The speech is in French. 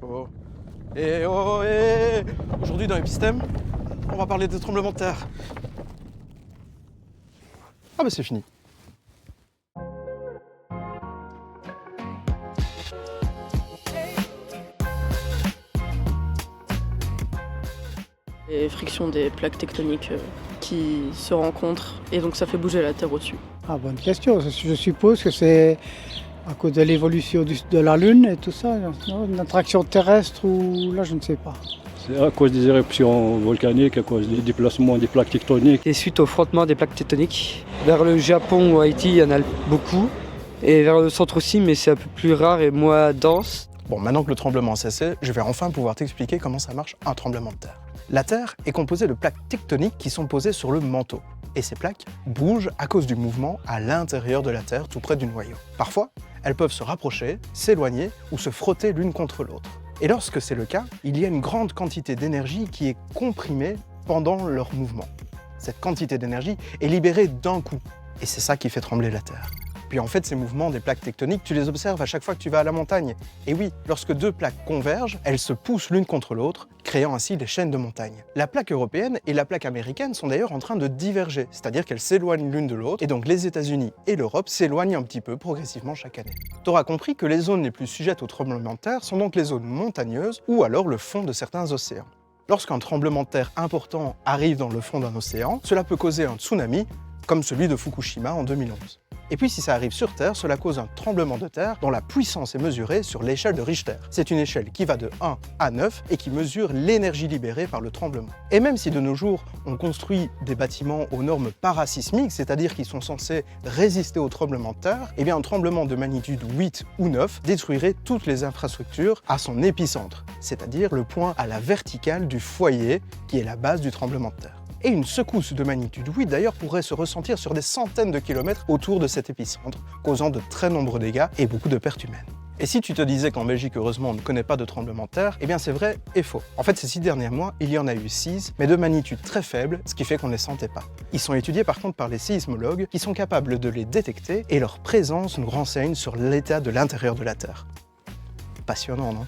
Oh. Et oh, et aujourd'hui dans Epistème, on va parler des tremblements de terre. Ah bah c'est fini. Les frictions des plaques tectoniques qui se rencontrent et donc ça fait bouger la Terre au-dessus. Ah, bonne question. Je suppose que c'est à cause de l'évolution de la Lune et tout ça, non, une attraction terrestre ou là je ne sais pas. C'est à cause des éruptions volcaniques, à cause des déplacements des plaques tectoniques. Et suite au frottement des plaques tectoniques. Vers le Japon ou Haïti, il y en a beaucoup. Et vers le centre aussi, mais c'est un peu plus rare et moins dense. Bon, maintenant que le tremblement a cessé, je vais enfin pouvoir t'expliquer comment ça marche un tremblement de terre. La Terre est composée de plaques tectoniques qui sont posées sur le manteau. Et ces plaques bougent à cause du mouvement à l'intérieur de la Terre, tout près du noyau. Parfois, elles peuvent se rapprocher, s'éloigner ou se frotter l'une contre l'autre. Et lorsque c'est le cas, il y a une grande quantité d'énergie qui est comprimée pendant leur mouvement. Cette quantité d'énergie est libérée d'un coup. Et c'est ça qui fait trembler la Terre. Puis en fait, ces mouvements des plaques tectoniques, tu les observes à chaque fois que tu vas à la montagne. Et oui, lorsque deux plaques convergent, elles se poussent l'une contre l'autre, créant ainsi des chaînes de montagnes. La plaque européenne et la plaque américaine sont d'ailleurs en train de diverger, c'est-à-dire qu'elles s'éloignent l'une de l'autre, et donc les États-Unis et l'Europe s'éloignent un petit peu progressivement chaque année. Tu auras compris que les zones les plus sujettes aux tremblements de terre sont donc les zones montagneuses ou alors le fond de certains océans. Lorsqu'un tremblement de terre important arrive dans le fond d'un océan, cela peut causer un tsunami, comme celui de Fukushima en 2011. Et puis si ça arrive sur Terre, cela cause un tremblement de terre dont la puissance est mesurée sur l'échelle de Richter. C'est une échelle qui va de 1 à 9 et qui mesure l'énergie libérée par le tremblement. Et même si de nos jours, on construit des bâtiments aux normes parasismiques, c'est-à-dire qui sont censés résister au tremblement de terre, eh bien un tremblement de magnitude 8 ou 9 détruirait toutes les infrastructures à son épicentre, c'est-à-dire le point à la verticale du foyer qui est la base du tremblement de terre. Et une secousse de magnitude 8 d'ailleurs pourrait se ressentir sur des centaines de kilomètres autour de cet épicentre, causant de très nombreux dégâts et beaucoup de pertes humaines. Et si tu te disais qu'en Belgique, heureusement, on ne connaît pas de tremblement de terre, eh bien c'est vrai et faux. En fait, ces 6 derniers mois, il y en a eu 6, mais de magnitude très faible, ce qui fait qu'on ne les sentait pas. Ils sont étudiés par contre par les séismologues, qui sont capables de les détecter, et leur présence nous renseigne sur l'état de l'intérieur de la Terre. Passionnant, non ?